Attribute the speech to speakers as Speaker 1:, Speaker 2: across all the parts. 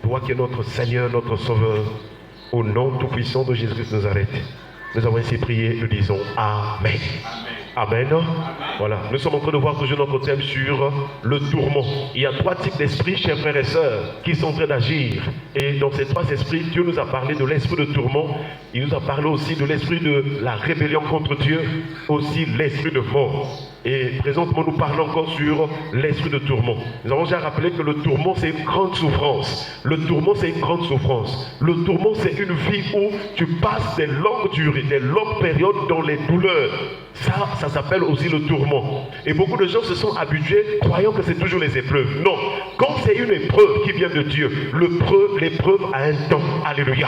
Speaker 1: Toi qui es notre Seigneur, notre Sauveur, au nom tout-puissant de Jésus-Christ de Nazareth, nous avons ainsi prié, nous disons Amen. Amen. Amen. Voilà, nous sommes en train de voir toujours notre thème sur le tourment. Il y a 3 types d'esprits, chers frères et sœurs, qui sont en train d'agir. Et dans ces 3 esprits, Dieu nous a parlé de l'esprit de tourment. Il nous a parlé aussi de l'esprit de la rébellion contre Dieu, aussi l'esprit de mort. Et présentement, nous parlons encore sur l'esprit de tourment. Nous avons déjà rappelé que le tourment, c'est une grande souffrance. Le tourment, c'est une grande souffrance. Le tourment, c'est une vie où tu passes des longues durées, des longues périodes dans les douleurs. Ça s'appelle aussi le tourment. Et beaucoup de gens se sont habitués, croyant que c'est toujours les épreuves. Non, quand c'est une épreuve qui vient de Dieu, l'épreuve a un temps. Alléluia.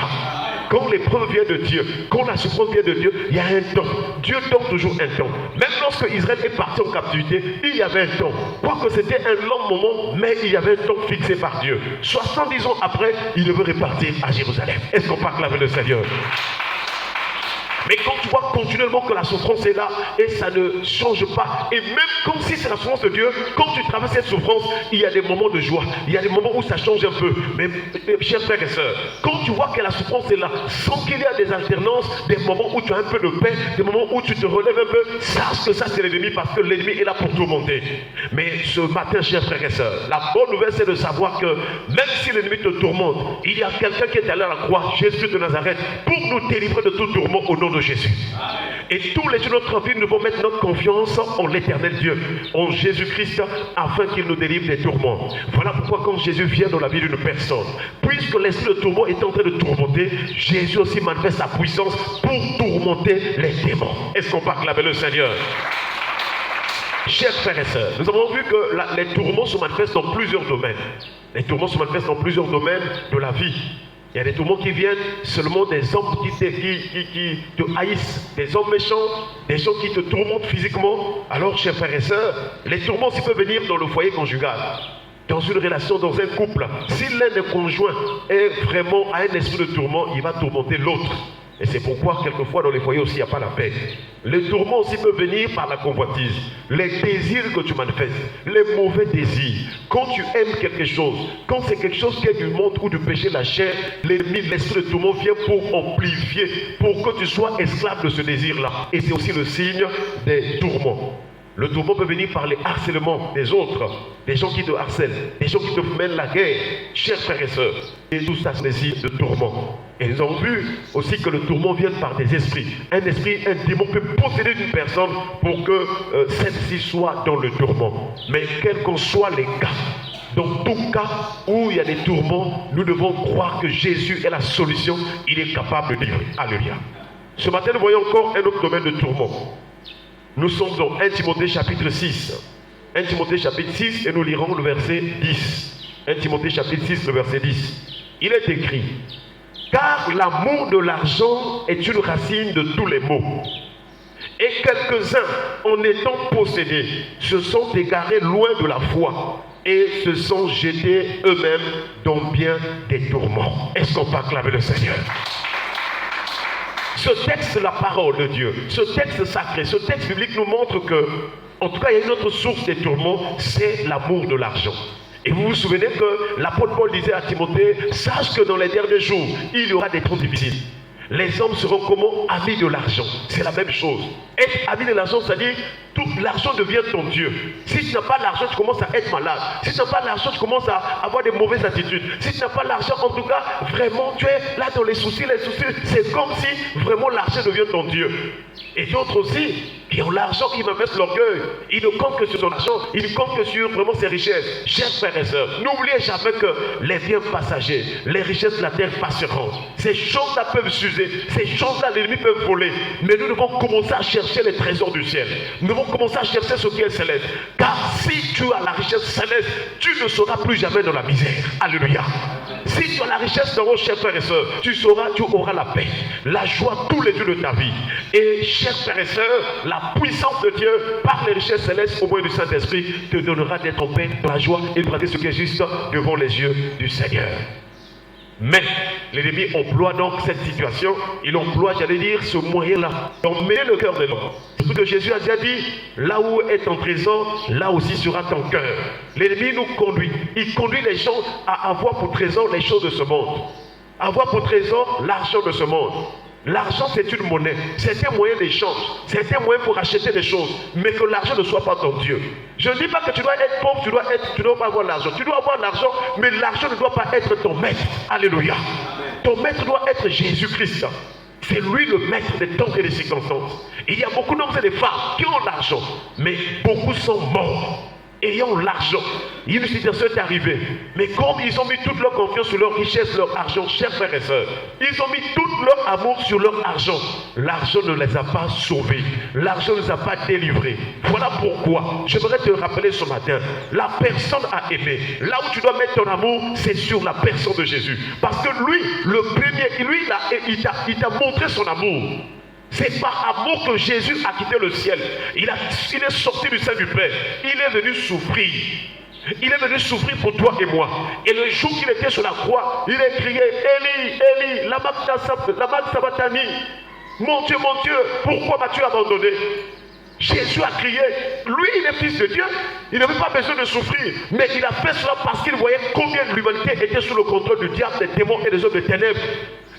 Speaker 1: Quand l'épreuve vient de Dieu, quand la souffrance vient de Dieu, il y a un temps. Dieu donne toujours un temps. Même lorsque Israël est parti en captivité, il y avait un temps. Quoique c'était un long moment, mais il y avait un temps fixé par Dieu. 70 ans après, il devait repartir à Jérusalem. Est-ce qu'on parle avec le Seigneur? Mais quand tu vois continuellement que la souffrance est là et ça ne change pas, et même comme si c'est la souffrance de Dieu, quand tu traverses cette souffrance, il y a des moments de joie, il y a des moments où ça change un peu. Mais chers frères et sœurs, quand tu vois que la souffrance est là, sans qu'il y ait des alternances, des moments où tu as un peu de paix, des moments où tu te relèves un peu, sache que ça c'est l'ennemi, parce que l'ennemi est là pour tourmenter. Mais ce matin, chers frères et sœurs, la bonne nouvelle c'est de savoir que même si l'ennemi te tourmente, il y a quelqu'un qui est allé à la croix, Jésus de Nazareth, pour nous délivrer de tout tourment au nom de Jésus. Et tous les jours de notre vie, nous devons mettre notre confiance en l'éternel Dieu, en Jésus-Christ, afin qu'il nous délivre des tourments. Voilà pourquoi quand Jésus vient dans la vie d'une personne, puisque l'esprit de tourment est en train de tourmenter, Jésus aussi manifeste sa puissance pour tourmenter les démons. Est-ce qu'on parle avec le Seigneur? Chers frères et sœurs, nous avons vu que les tourments se manifestent dans plusieurs domaines. Les tourments se manifestent dans plusieurs domaines de la vie. Il y a des tourments qui viennent seulement des hommes qui te haïssent, des hommes méchants, des gens qui te tourmentent physiquement. Alors, chers frères et sœurs, les tourments aussi peuvent venir dans le foyer conjugal, dans une relation, dans un couple. Si l'un des conjoints est vraiment à un esprit de tourment, il va tourmenter l'autre. Et c'est pourquoi, quelquefois, dans les foyers aussi, il n'y a pas la paix. Les tourments aussi peuvent venir par la convoitise, les désirs que tu manifestes, les mauvais désirs. Quand tu aimes quelque chose, quand c'est quelque chose qui est du monde ou du péché de la chair, l'ennemi, l'esprit de tourment vient pour amplifier, pour que tu sois esclave de ce désir-là. Et c'est aussi le signe des tourments. Le tourment peut venir par les harcèlements des autres, des gens qui te harcèlent, des gens qui te mènent la guerre, chers frères et sœurs. Et tout ça, c'est des signes de tourment. Et nous avons vu aussi que le tourment vient par des esprits. Un esprit, un démon peut posséder une personne pour que celle-ci soit dans le tourment. Mais quels qu'en soient les cas, dans tout cas où il y a des tourments, nous devons croire que Jésus est la solution. Il est capable de livrer. Alléluia. Ce matin, nous voyons encore un autre domaine de tourment. Nous sommes dans 1 Timothée chapitre 6. 1 Timothée chapitre 6 et nous lirons le verset 10. 1 Timothée chapitre 6, le verset 10. Il est écrit: car l'amour de l'argent est une racine de tous les maux. Et quelques-uns, en étant possédés, se sont égarés loin de la foi et se sont jetés eux-mêmes dans bien des tourments. Est-ce qu'on peut acclamer le Seigneur? Ce texte, la parole de Dieu, ce texte sacré, ce texte biblique nous montre que, en tout cas, il y a une autre source des tourments, c'est l'amour de l'argent. Et vous vous souvenez que l'apôtre Paul disait à Timothée: sache que dans les derniers jours, il y aura des temps difficiles. Les hommes seront comment? Amis de l'argent. C'est la même chose. Être ami de l'argent, c'est-à-dire tout l'argent devient ton Dieu. Si tu n'as pas l'argent, tu commences à être malade. Si tu n'as pas l'argent, tu commences à avoir des mauvaises attitudes. Si tu n'as pas l'argent, en tout cas, vraiment, tu es là dans les soucis. Les soucis, c'est comme si vraiment l'argent devient ton Dieu. Et d'autres aussi, qui ont l'argent, qui manifestent l'orgueil. Ils ne comptent que sur son argent, ils ne comptent que sur vraiment ses richesses. Chers frères et sœurs, n'oubliez jamais que les biens passagers, les richesses de la terre passeront. Ces choses-là peuvent s'user, ces choses-là, l'ennemi peut voler. Mais nous devons commencer à chercher les trésors du ciel. Nous devons commencer à chercher ce qui est céleste. Car si tu as la richesse céleste, tu ne seras plus jamais dans la misère. Alléluia. Si tu as la richesse dans vos chers frères et sœurs, tu auras la paix, la joie tous les jours de ta vie. Et chers frères et sœurs, la puissance de Dieu par les richesses célestes au moyen du Saint-Esprit te donnera d'être en paix, dans la joie et de pratiquer ce qui est juste devant les yeux du Seigneur. Mais l'ennemi emploie donc cette situation, il emploie, j'allais dire, ce moyen-là, d'emmener le cœur de l'homme. Ce que Jésus a déjà dit, là où est ton trésor, là aussi sera ton cœur. L'ennemi nous conduit, il conduit les gens à avoir pour trésor les choses de ce monde, avoir pour trésor l'argent de ce monde. L'argent, c'est une monnaie, c'est un moyen d'échange, c'est un moyen pour acheter des choses, mais que l'argent ne soit pas ton Dieu. Je ne dis pas que tu dois être pauvre, tu dois pas avoir l'argent. Tu dois avoir l'argent, mais l'argent ne doit pas être ton maître. Alléluia. Ton maître doit être Jésus-Christ. C'est lui le maître des temps et des circonstances. Il y a beaucoup d'hommes et de femmes qui ont l'argent, mais beaucoup sont morts. Ayant l'argent, une situation est arrivée, mais comme ils ont mis toute leur confiance sur leur richesse, leur argent, chers frères et sœurs, ils ont mis tout leur amour sur leur argent. L'argent ne les a pas sauvés, l'argent ne les a pas délivrés. Voilà pourquoi j'aimerais te rappeler ce matin, la personne à aimer, là où tu dois mettre ton amour, c'est sur la personne de Jésus. Parce que lui, le premier, lui, il t'a montré son amour. C'est par amour que Jésus a quitté le ciel. Il est sorti du sein du Père. Il est venu souffrir. Il est venu souffrir pour toi et moi. Et le jour qu'il était sur la croix, il a crié, Eli, Eli, lama sabachthani. Mon Dieu, pourquoi m'as-tu abandonné? Jésus a crié. Lui, il est fils de Dieu. Il n'avait pas besoin de souffrir. Mais il a fait cela parce qu'il voyait combien l'humanité était sous le contrôle du diable, des démons et des hommes de ténèbres.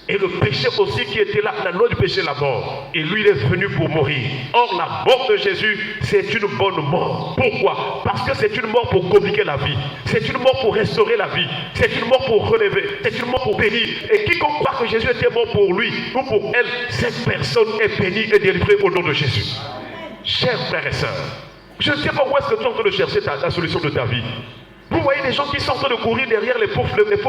Speaker 1: Et le péché aussi qui était là, la loi du péché, la mort. Et lui, il est venu pour mourir. Or, la mort de Jésus, c'est une bonne mort. Pourquoi? Parce que c'est une mort pour compliquer la vie. C'est une mort pour restaurer la vie. C'est une mort pour relever. C'est une mort pour bénir. Et quiconque croit que Jésus était mort pour lui ou pour elle, cette personne est bénie et délivrée au nom de Jésus. Chers frères et sœurs, je ne sais pas où est-ce que tu es en train de chercher la solution de ta vie. Vous voyez les gens qui sont en train de courir derrière les faux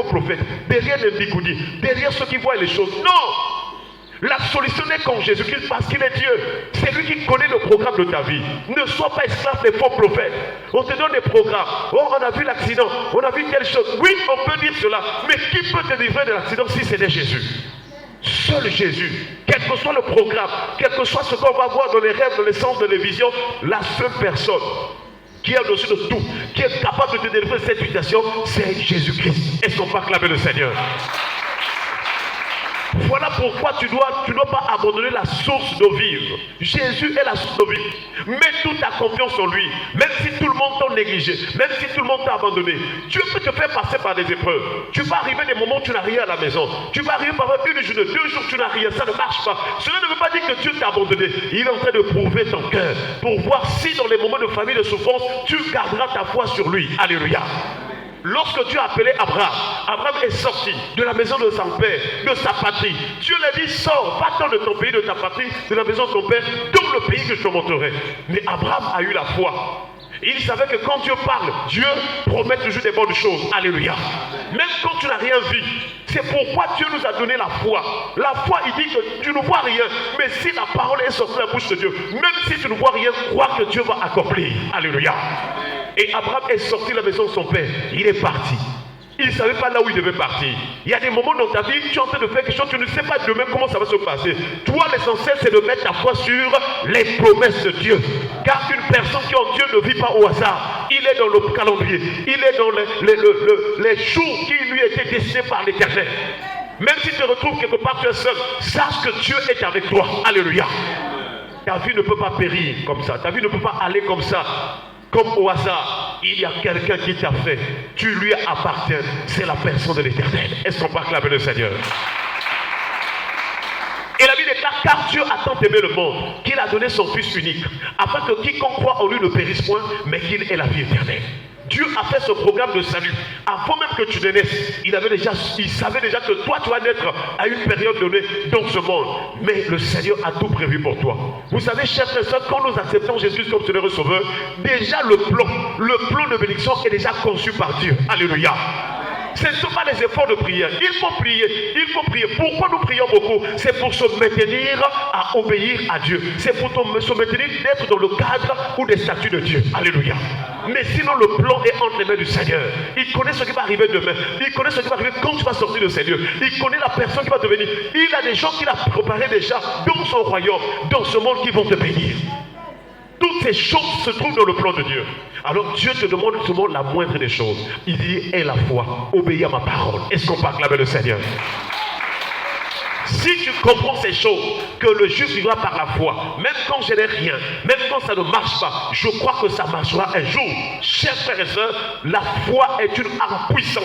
Speaker 1: prophètes, derrière les bigoudis, derrière ceux qui voient les choses. Non! La solution n'est qu'en Jésus-Christ parce qu'il est Dieu. C'est lui qui connaît le programme de ta vie. Ne sois pas esclave des faux prophètes. On te donne des programmes. Oh, on a vu l'accident, on a vu telle chose. Oui, on peut dire cela. Mais qui peut te délivrer de l'accident si c'est Jésus? Seul Jésus, quel que soit le programme, quel que soit ce qu'on va voir dans les rêves, dans les sens de les visions, la seule personne qui est au-dessus de tout, qui est capable de te délivrer de cette situation, c'est Jésus-Christ. Est-ce qu'on peut acclamer le Seigneur? Voilà pourquoi tu dois pas abandonner la source d'eau vive. Jésus est la source d'eau vive. Mets toute ta confiance en lui. Même si tout le monde t'a négligé, même si tout le monde t'a abandonné, Dieu peut te faire passer par des épreuves. Tu vas arriver des moments où tu n'as rien à la maison. Tu vas arriver par une journée, 2 jours, tu n'as rien. Ça ne marche pas. Cela ne veut pas dire que Dieu t'a abandonné. Il est en train de prouver ton cœur pour voir si dans les moments de famille, de souffrance, tu garderas ta foi sur lui. Alléluia. Lorsque Dieu a appelé Abraham, Abraham est sorti de la maison de son père, de sa patrie. Dieu lui a dit, sors, va-t'en de ton pays, de ta patrie, de la maison de ton père, dans le pays que je te montrerai. Mais Abraham a eu la foi. Il savait que quand Dieu parle, Dieu promet toujours des bonnes choses. Alléluia. Même quand tu n'as rien vu, c'est pourquoi Dieu nous a donné la foi. La foi, il dit que tu ne vois rien, mais si la parole est sortie de la bouche de Dieu, même si tu ne vois rien, crois que Dieu va accomplir. Alléluia. Et Abraham est sorti de la maison de son père. Il est parti. Il ne savait pas là où il devait partir. Il y a des moments dans ta vie, tu es en train de faire quelque chose, tu ne sais pas demain comment ça va se passer. Toi, l'essentiel, c'est de mettre ta foi sur les promesses de Dieu. Car une personne qui en Dieu ne vit pas au hasard. Il est dans le calendrier. Il est dans les jours qui lui étaient destinés par l'Éternel. Même si tu te retrouves quelque part, tu es seul, sache que Dieu est avec toi. Alléluia. Ta vie ne peut pas périr comme ça. Ta vie ne peut pas aller comme ça. Comme au hasard, il y a quelqu'un qui t'a fait. Tu lui appartiens. C'est la personne de l'Éternel. Est-ce qu'on peut acclamer le Seigneur? Et la Bible déclare, car Dieu a tant aimé le monde, qu'il a donné son Fils unique, afin que quiconque croit en lui ne périsse point, mais qu'il ait la vie éternelle. Dieu a fait ce programme de salut. Avant même que tu ne naisses, il savait déjà que toi, tu vas naître à une période donnée dans ce monde. Mais le Seigneur a tout prévu pour toi. Vous savez, chers frères et sœurs, quand nous acceptons Jésus comme Seigneur et Sauveur, déjà le plan de bénédiction est déjà conçu par Dieu. Alléluia. Ce ne sont pas les efforts de prière. Il faut prier. Il faut prier. Pourquoi nous prions beaucoup? C'est pour se maintenir à obéir à Dieu. C'est pour se maintenir d'être dans le cadre ou des statuts de Dieu. Alléluia. Mais sinon, le plan est entre les mains du Seigneur. Il connaît ce qui va arriver demain. Il connaît ce qui va arriver quand tu vas sortir de ces lieux. Il connaît la personne qui va te venir. Il a des gens qu'il a préparés déjà dans son royaume, dans ce monde qui vont te bénir. Toutes ces choses se trouvent dans le plan de Dieu. Alors Dieu te demande souvent la moindre des choses. Il dit, aie la foi, obéis à ma parole. Est-ce qu'on peut acclamer le Seigneur? Si tu comprends ces choses, que le juste vivra par la foi, même quand je n'ai rien, même quand ça ne marche pas, je crois que ça marchera un jour. Chers frères et sœurs, la foi est une arme puissante.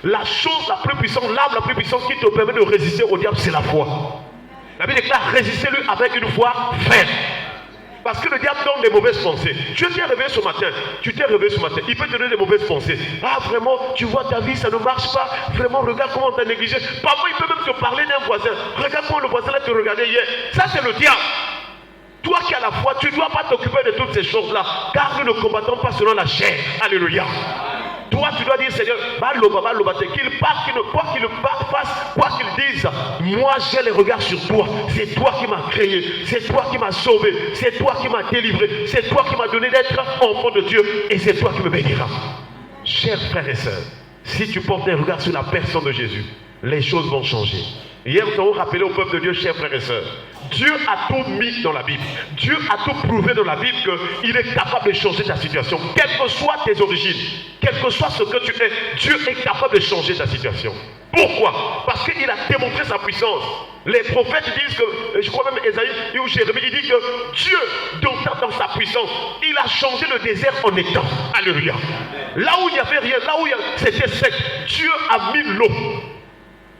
Speaker 1: La chose la plus puissante, l'arme la plus puissante qui te permet de résister au diable, c'est la foi. La Bible déclare, résistez-lui avec une foi ferme. Parce que le diable donne des mauvaises pensées. Tu t'es réveillé ce matin, il peut te donner des mauvaises pensées. Ah vraiment, tu vois ta vie, ça ne marche pas. Vraiment, regarde comment tu as négligé. Parfois, il peut même te parler d'un voisin. Regarde comment le voisin là te regardait hier. Ça, c'est le diable. Toi qui as la foi, tu ne dois pas t'occuper de toutes ces choses-là. Car nous ne combattons pas selon la chair. Alléluia. Toi, tu dois dire, Seigneur, qu'il parte, quoi qu'il fasse, quoi qu'il dise, moi j'ai les regards sur toi. C'est toi qui m'as créé, c'est toi qui m'as sauvé, c'est toi qui m'as délivré, c'est toi qui m'as donné d'être enfant de Dieu, et c'est toi qui me béniras. Chers frères et sœurs, si tu portes un regard sur la personne de Jésus, les choses vont changer. Hier, nous avons rappelé au peuple de Dieu, chers frères et sœurs, Dieu a tout mis dans la Bible. Dieu a tout prouvé dans la Bible qu'il est capable de changer ta situation. Quelles que soient tes origines, quel que soit ce que tu es, Dieu est capable de changer ta situation. Pourquoi? Parce qu'il a démontré sa puissance. Les prophètes disent que, je crois même Esaïe ou Jérémie, il dit que Dieu, dans sa puissance, il a changé le désert en étang. Alléluia. Là où il n'y avait rien, là où c'était sec, Dieu a mis l'eau.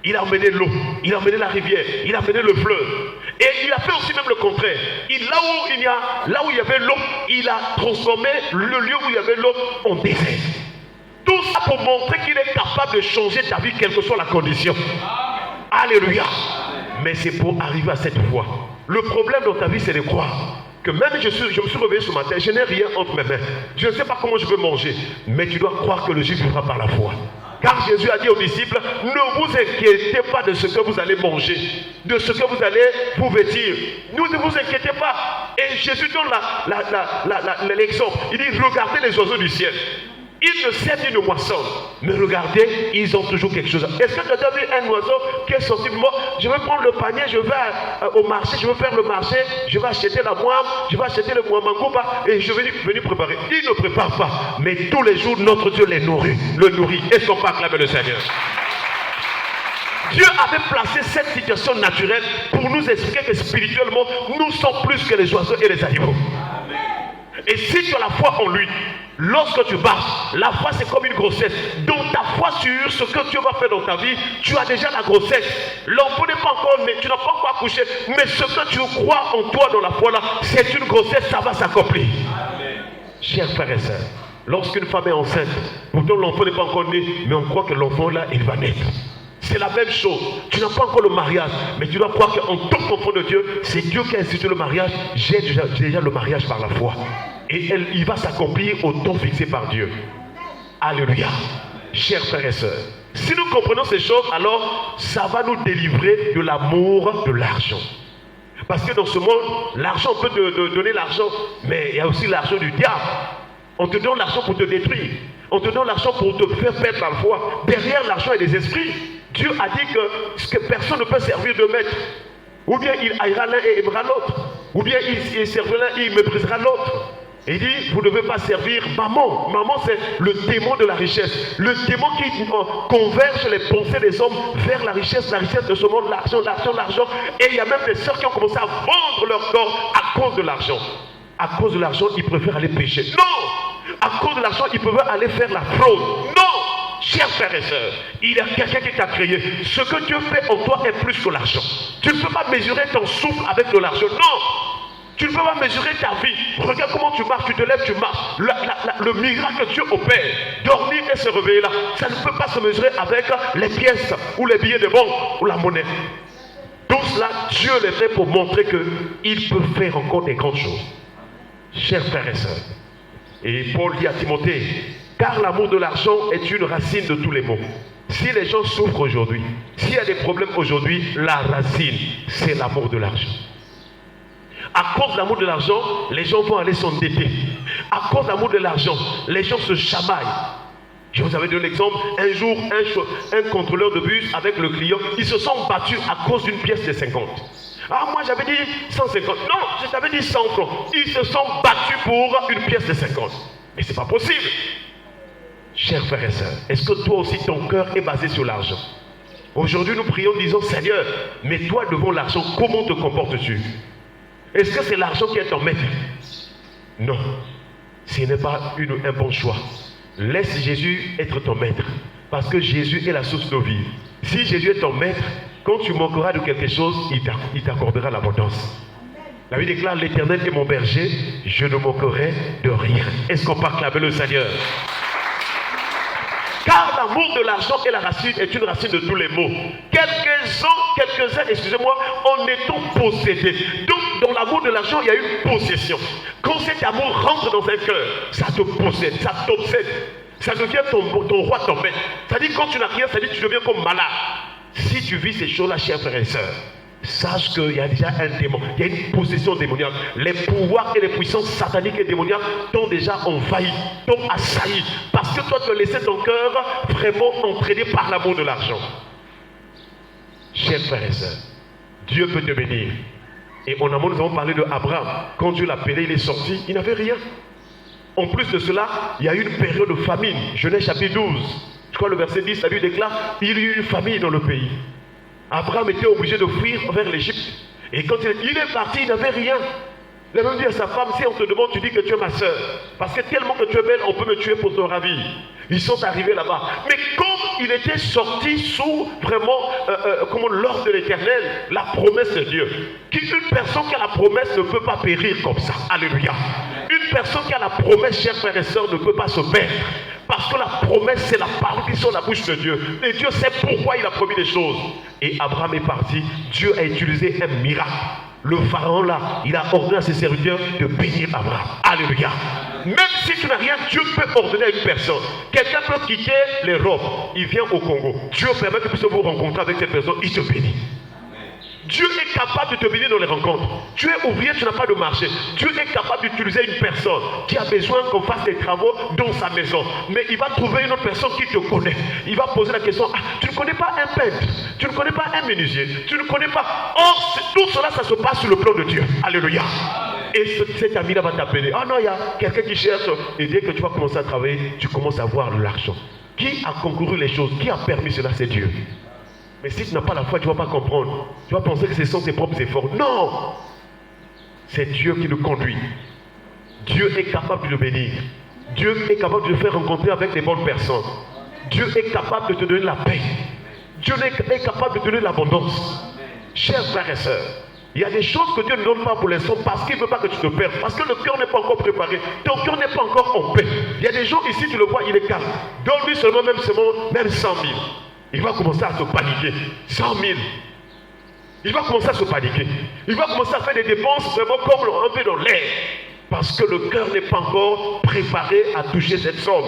Speaker 1: Il a emmené l'eau, il a emmené la rivière, il a emmené le fleuve. Et il a fait aussi même le contraire. Là où il y avait l'eau, il a transformé le lieu où il y avait l'eau en désert. Tout ça pour montrer qu'il est capable de changer ta vie, quelle que soit la condition. Alléluia. Mais c'est pour arriver à cette foi. Le problème dans ta vie, c'est de croire que même je me suis réveillé ce matin, je n'ai rien entre mes mains. Je ne sais pas comment je peux manger. Mais tu dois croire que le juste vivra par la foi. Car Jésus a dit aux disciples, ne vous inquiétez pas de ce que vous allez manger, de ce que vous allez vous vêtir. Ne vous inquiétez pas. Et Jésus donne l'exemple. Il dit, regardez les oiseaux du ciel. Ils ne sèment ni ne moissonnent. Mais regardez, ils ont toujours quelque chose. Est-ce que tu as déjà vu un oiseau qui est sorti de moi? Je vais prendre le panier, je vais au marché, je vais faire le marché, je vais acheter la moine, je vais acheter le mouamangouba et je vais venir préparer. Il ne prépare pas. Mais tous les jours, notre Dieu les nourrit. Le nourrit. Est-ce qu'on peut acclamer le Seigneur? Dieu avait placé cette situation naturelle pour nous expliquer que spirituellement, nous sommes plus que les oiseaux et les animaux. Et si tu as la foi en lui, lorsque tu marches, la foi c'est comme une grossesse. Donc ta foi sur ce que Dieu va faire dans ta vie, tu as déjà la grossesse. L'enfant n'est pas encore né, tu n'as pas encore accouché. Mais ce que tu crois en toi dans la foi là, c'est une grossesse, ça va s'accomplir. Chers frères et sœurs, lorsqu'une femme est enceinte, pourtant l'enfant n'est pas encore né, mais on croit que l'enfant là, il va naître. C'est la même chose. Tu n'as pas encore le mariage, mais tu dois croire qu'en tant qu'enfant de Dieu, c'est Dieu qui a institué le mariage. J'ai déjà le mariage par la foi. Et il va s'accomplir au temps fixé par Dieu. Alléluia. Chers frères et sœurs, si nous comprenons ces choses, alors ça va nous délivrer de l'amour de l'argent. Parce que dans ce monde, l'argent, on peut te donner l'argent, mais il y a aussi l'argent du diable. On te donne l'argent pour te détruire. On te donne l'argent pour te faire perdre la foi. Derrière l'argent, il y a des esprits. Dieu a dit que personne ne peut servir de maître. Ou bien il haïra l'un et aimera l'autre. Ou bien il servira l'un et il méprisera l'autre. Il dit, vous ne devez pas servir maman. Maman, c'est le démon de la richesse. Le démon qui converge les pensées des hommes vers la richesse de ce monde, l'argent. Et il y a même des sœurs qui ont commencé à vendre leur corps à cause de l'argent. À cause de l'argent, ils préfèrent aller pécher. Non! À cause de l'argent, ils peuvent aller faire la fraude. Non! Chers frères et sœurs, il y a quelqu'un qui t'a créé. Ce que Dieu fait en toi est plus que l'argent. Tu ne peux pas mesurer ton souffle avec de l'argent. Non! Tu ne peux pas mesurer ta vie. Regarde comment tu marches, tu te lèves, tu marches. Le miracle que Dieu opère, dormir et se réveiller là, ça ne peut pas se mesurer avec les pièces ou les billets de banque ou la monnaie. Tout cela, Dieu les fait pour montrer qu'il peut faire encore des grandes choses. Chers frères et sœurs, et Paul dit à Timothée, car l'amour de l'argent est une racine de tous les maux. Si les gens souffrent aujourd'hui, s'il y a des problèmes aujourd'hui, la racine, c'est l'amour de l'argent. À cause de l'amour de l'argent, les gens vont aller s'endetter. À cause de l'amour de l'argent, les gens se chamaillent. Je vous avais donné l'exemple, un jour, un contrôleur de bus avec le client, ils se sont battus à cause d'une pièce de 50. Ah, moi j'avais dit 150. Non, je t'avais dit 100 francs. Ils se sont battus pour une pièce de 50. Mais c'est pas possible. Chers frères et sœurs, est-ce que toi aussi ton cœur est basé sur l'argent? Aujourd'hui nous prions disons Seigneur, mais toi devant l'argent, comment te comportes-tu? Est-ce que c'est l'argent qui est ton maître? Non, ce n'est pas un bon choix. Laisse Jésus être ton maître, parce que Jésus est la source de vie. Si Jésus est ton maître, quand tu manqueras de quelque chose, il t'accordera l'abondance. La Bible déclare, l'Éternel est mon berger, je ne manquerai de rien. Est-ce qu'on peut acclamer le Seigneur? Car l'amour de l'argent est une racine de tous les maux. Quelques-uns, excusez-moi, en étant possédés. Donc, dans l'amour de l'argent, il y a une possession. Quand cet amour rentre dans un cœur, ça te possède, ça t'obsède. Ça devient ton roi, ton maître. Ça dit quand tu n'as rien, ça dit que tu deviens comme malade. Si tu vis ces choses-là, chers frères et sœurs, sache qu'il y a déjà un démon, il y a une possession démoniaque. Les pouvoirs et les puissances sataniques et démoniaques t'ont déjà envahi, t'ont assailli. Parce que toi, tu as laissé ton cœur vraiment entraîné par l'amour de l'argent. Chers frères et sœurs, Dieu peut te bénir. Et en amont, nous avons parlé de Abraham. Quand Dieu l'a appelé, il est sorti, il n'avait rien. En plus de cela, il y a eu une période de famine. Genèse chapitre 12. Je crois le verset 10, la Bible déclare, il y a eu une famine dans le pays. Abraham était obligé de fuir vers l'Égypte. Et quand il est parti, il n'avait rien. Il a même dit à sa femme, si on te demande, tu dis que tu es ma soeur. Parce que tellement que tu es belle, on peut me tuer pour te ravir. Ils sont arrivés là-bas. Mais comme il était sorti sous vraiment comme l'ordre de l'Éternel, la promesse de Dieu. Une personne qui a la promesse ne peut pas périr comme ça. Alléluia. Une personne qui a la promesse, chers frères et sœurs, ne peut pas se perdre. Parce que la promesse, c'est la parole qui est sur la bouche de Dieu. Et Dieu sait pourquoi il a promis des choses. Et Abraham est parti. Dieu a utilisé un miracle. Le pharaon là, il a ordonné à ses serviteurs de bénir Abraham. Alléluia. Même si tu n'as rien, Dieu peut ordonner à une personne. Quelqu'un peut quitter l'Europe. Il vient au Congo. Dieu permet que tu puisses vous rencontrer avec cette personne. Il te bénit. Dieu est capable de te bénir dans les rencontres. Tu es ouvrier, tu n'as pas de marché. Dieu est capable d'utiliser une personne qui a besoin qu'on fasse des travaux dans sa maison. Mais il va trouver une autre personne qui te connaît. Il va poser la question, ah, tu ne connais pas un peintre, tu ne connais pas un menuisier, tu ne connais pas... Or, tout cela, ça se passe sur le plan de Dieu. Alléluia. Et cet ami-là va t'appeler. Ah non, il y a quelqu'un qui cherche. Et dès que tu vas commencer à travailler, tu commences à voir l'argent. Qui a concouru les choses? Qui a permis cela? C'est Dieu. Mais si tu n'as pas la foi, tu ne vas pas comprendre. Tu vas penser que ce sont tes propres efforts. Non! C'est Dieu qui nous conduit. Dieu est capable de nous bénir. Dieu est capable de te faire rencontrer avec les bonnes personnes. Dieu est capable de te donner la paix. Dieu est capable de te donner l'abondance. Chers frères et sœurs, il y a des choses que Dieu ne donne pas pour l'instant parce qu'il ne veut pas que tu te perdes. Parce que le cœur n'est pas encore préparé. Ton cœur n'est pas encore en paix. Il y a des gens ici, tu le vois, il est calme. Donne-lui seulement même 100 000. Il va commencer à se paniquer. 100 000. Il va commencer à se paniquer. Il va commencer à faire des dépenses vraiment comme un peu dans l'air. Parce que le cœur n'est pas encore préparé à toucher cette somme.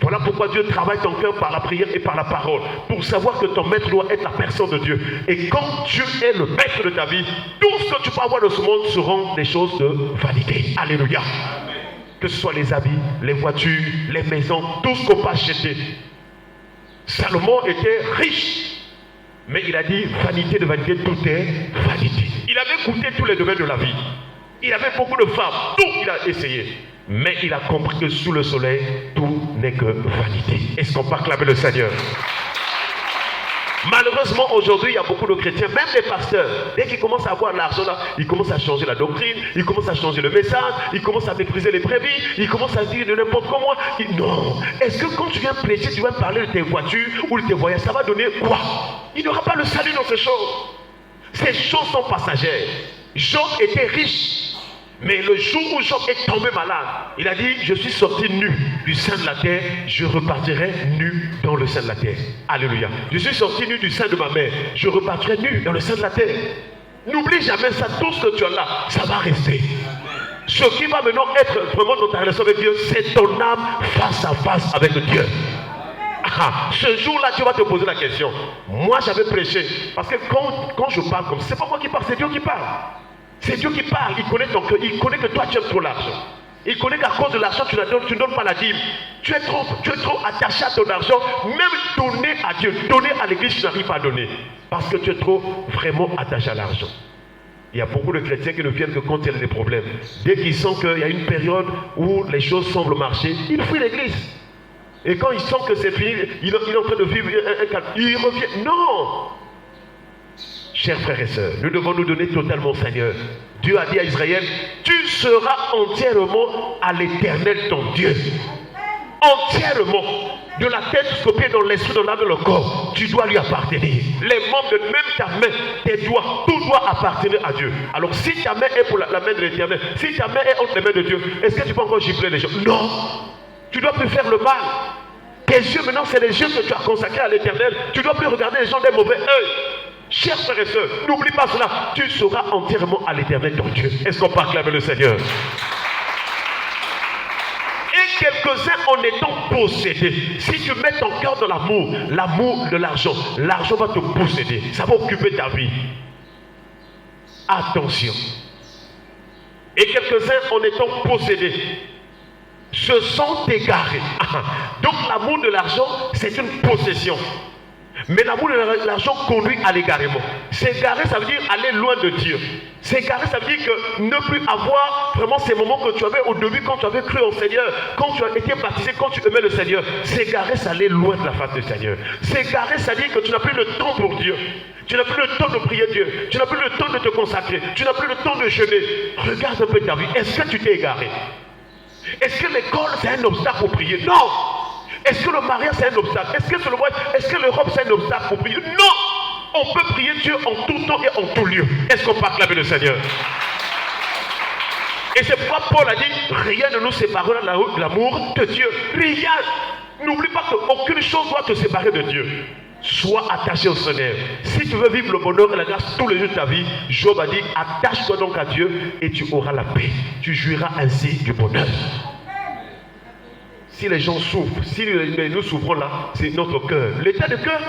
Speaker 1: Voilà pourquoi Dieu travaille ton cœur par la prière et par la parole. Pour savoir que ton maître doit être la personne de Dieu. Et quand Dieu est le maître de ta vie, tout ce que tu peux avoir de ce monde seront des choses de vanité. Alléluia. Amen. Que ce soit les habits, les voitures, les maisons, tout ce qu'on peut acheter. Salomon était riche, mais il a dit vanité de vanité, tout est vanité. Il avait goûté tous les domaines de la vie. Il avait beaucoup de femmes, tout il a essayé. Mais il a compris que sous le soleil, tout n'est que vanité. Est-ce qu'on peut acclamer le Seigneur? Malheureusement, aujourd'hui, il y a beaucoup de chrétiens, même les pasteurs, dès qu'ils commencent à avoir l'argent là, ils commencent à changer la doctrine, ils commencent à changer le message, ils commencent à mépriser les brebis, ils commencent à dire de n'importe comment. Non. Est-ce que quand tu viens prêcher, tu vas parler de tes voitures ou de tes voyages, ça va donner quoi? Il n'y aura pas le salut dans ces choses. Ces choses sont passagères. Job était riche. Mais le jour où Job est tombé malade, il a dit, je suis sorti nu du sein de la terre, je repartirai nu dans le sein de la terre. Alléluia. Je suis sorti nu du sein de ma mère, je repartirai nu dans le sein de la terre. N'oublie jamais ça, tout ce que tu as là, ça va rester. Ce qui va maintenant être vraiment dans ta relation avec Dieu, c'est ton âme face à face avec Dieu. Ah, ce jour-là, tu vas te poser la question. Moi, j'avais prêché, parce que quand je parle comme ça, c'est pas moi qui parle, c'est Dieu qui parle. C'est Dieu qui parle, il connaît ton cœur, il connaît que toi tu aimes trop l'argent. Il connaît qu'à cause de l'argent tu ne donnes pas la dîme. Tu es trop attaché à ton argent, même donner à Dieu, donner à l'église tu n'arrives pas à donner. Parce que tu es trop vraiment attaché à l'argent. Il y a beaucoup de chrétiens qui ne viennent que quand il y a des problèmes. Dès qu'ils sentent qu'il y a une période où les choses semblent marcher, ils fuient l'église. Et quand ils sentent que c'est fini, il est en train de vivre un calme. Ils reviennent. Non! Chers frères et sœurs, nous devons nous donner totalement au Seigneur. Dieu a dit à Israël, tu seras entièrement à l'Éternel ton Dieu. Entièrement. De la tête jusqu'au pied, dans l'esprit, dans l'âme, dans le corps. Tu dois lui appartenir. Les membres de même ta main, tes doigts, tout doit appartenir à Dieu. Alors si ta main est pour la main de l'Éternel, si ta main est entre les mains de Dieu, est-ce que tu peux encore gifler les gens? Non. Tu dois plus faire le mal. Tes yeux maintenant, c'est les yeux que tu as consacrés à l'Éternel. Tu dois plus regarder les gens d'un mauvais œil. Chers frères et sœurs, n'oublie pas cela. Tu seras entièrement à l'Éternel ton Dieu. Est-ce qu'on peut acclamer le Seigneur? Et quelques-uns en étant possédés. Si tu mets ton cœur dans l'amour, l'amour de l'argent, l'argent va te posséder. Ça va occuper ta vie. Attention. Et quelques-uns en étant possédés se sont égarés. Donc l'amour de l'argent, c'est une possession. Mais l'amour de l'argent conduit à l'égarement. S'égarer, ça veut dire aller loin de Dieu. S'égarer, ça veut dire que ne plus avoir vraiment ces moments que tu avais au début quand tu avais cru au Seigneur, quand tu as été baptisé, quand tu aimais le Seigneur. S'égarer, c'est aller loin de la face du Seigneur. S'égarer, ça veut dire que tu n'as plus le temps pour Dieu. Tu n'as plus le temps de prier Dieu. Tu n'as plus le temps de te consacrer. Tu n'as plus le temps de jeûner. Regarde un peu ta vie. Est-ce que tu t'es égaré? Est-ce que l'école, c'est un obstacle pour prier? Non! Est-ce que le mariage, c'est un obstacle? Est-ce que c'est le voyage? Est-ce que l'Europe, c'est un obstacle pour prier? Non! On peut prier Dieu en tout temps et en tout lieu. Est-ce qu'on peut acclamer le Seigneur? Et c'est pourquoi Paul a dit, rien ne nous séparera de l'amour de Dieu. Rien! N'oublie pas qu'aucune chose doit te séparer de Dieu. Sois attaché au Seigneur. Si tu veux vivre le bonheur et la grâce tous les jours de ta vie, Job a dit, attache-toi donc à Dieu et tu auras la paix. Tu jouiras ainsi du bonheur. Si les gens souffrent, si nous souffrons là, c'est notre cœur. L'état de cœur,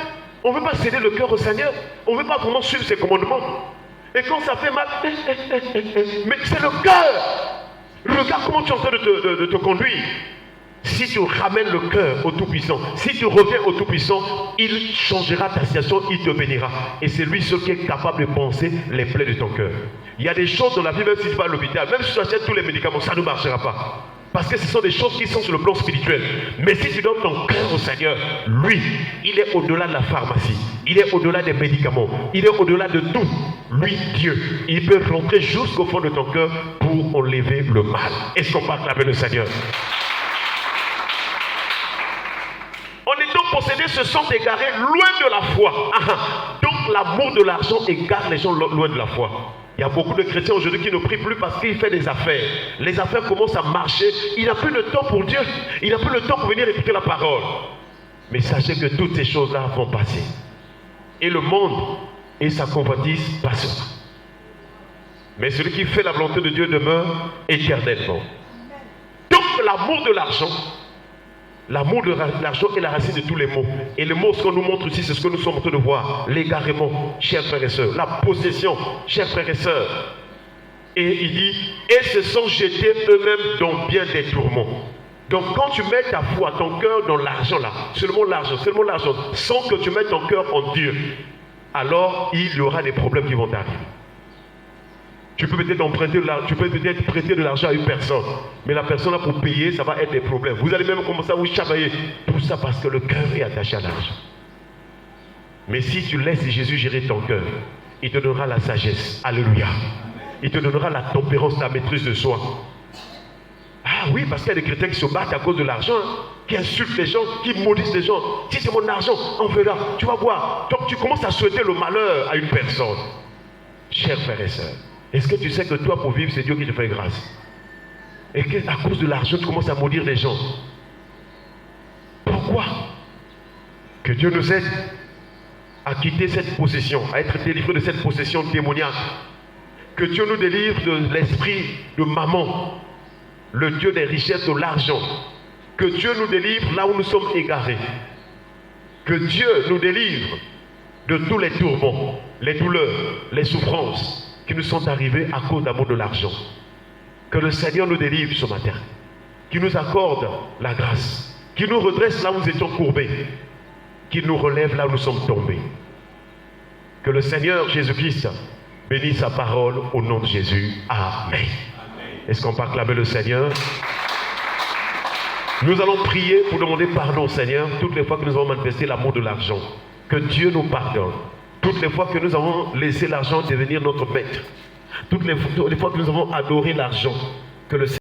Speaker 1: on ne veut pas céder le cœur au Seigneur. On ne veut pas vraiment suivre ses commandements. Et quand ça fait mal, mais c'est le cœur. Regarde comment tu es en train de te conduire. Si tu ramènes le cœur au Tout-Puissant, si tu reviens au Tout-Puissant, il changera ta situation, il te bénira. Et c'est lui seul qui est capable de penser les plaies de ton cœur. Il y a des choses dans la vie, même si tu vas à l'hôpital, même si tu achètes tous les médicaments, ça ne marchera pas. Parce que ce sont des choses qui sont sur le plan spirituel. Mais si tu donnes ton cœur au Seigneur, lui, il est au-delà de la pharmacie. Il est au-delà des médicaments. Il est au-delà de tout. Lui, Dieu, il peut rentrer jusqu'au fond de ton cœur pour enlever le mal. Est-ce qu'on peut acclamer le Seigneur? En étant possédés, se sont égarés loin de la foi. Donc l'amour de l'argent égare les gens loin de la foi. Il y a beaucoup de chrétiens aujourd'hui qui ne prient plus parce qu'il fait des affaires. Les affaires commencent à marcher. Il n'a plus le temps pour Dieu. Il n'a plus le temps pour venir écouter la parole. Mais sachez que toutes ces choses-là vont passer. Et le monde et sa convoitise passeront. Mais celui qui fait la volonté de Dieu demeure éternellement. Donc l'amour de l'argent, l'amour de l'argent est la racine de tous les maux. Et le mot, ce qu'on nous montre ici, c'est ce que nous sommes en train de voir. L'égarement, chers frères et sœurs. La possession, chers frères et sœurs. Et il dit, et se sont jetés eux-mêmes dans bien des tourments. Donc quand tu mets ta foi, ton cœur dans l'argent là, seulement l'argent, sans que tu mettes ton cœur en Dieu, alors il y aura des problèmes qui vont t'arriver. Tu peux peut-être emprunter, tu peux peut-être prêter de l'argent à une personne, mais la personne là pour payer, ça va être des problèmes. Vous allez même commencer à vous chamailler. Tout ça parce que le cœur est attaché à l'argent. Mais si tu laisses Jésus gérer ton cœur, il te donnera la sagesse. Alléluia. Il te donnera la tempérance, la maîtrise de soi. Ah oui, parce qu'il y a des chrétiens qui se battent à cause de l'argent, qui insultent les gens, qui maudissent les gens. Si c'est mon argent, on verra. Tu vas voir. Donc tu commences à souhaiter le malheur à une personne. Chers frères et sœurs, est-ce que tu sais que toi, pour vivre, c'est Dieu qui te fait grâce? Et qu'à cause de l'argent, tu commences à maudire les gens. Pourquoi? Que Dieu nous aide à quitter cette possession, à être délivré de cette possession démoniaque. Que Dieu nous délivre de l'esprit de maman, le Dieu des richesses de l'argent. Que Dieu nous délivre là où nous sommes égarés. Que Dieu nous délivre de tous les tourments, les douleurs, les souffrances qui nous sont arrivés à cause d'amour de l'argent. Que le Seigneur nous délivre ce matin, qu'il nous accorde la grâce, qu'il nous redresse là où nous étions courbés, qu'il nous relève là où nous sommes tombés. Que le Seigneur Jésus-Christ bénis sa parole au nom de Jésus. Amen. Est-ce qu'on peut acclamer le Seigneur? Nous allons prier pour demander pardon au Seigneur toutes les fois que nous avons manifesté l'amour de l'argent. Que Dieu nous pardonne. Toutes les fois que nous avons laissé l'argent devenir notre maître. Toutes les fois que nous avons adoré l'argent. Que le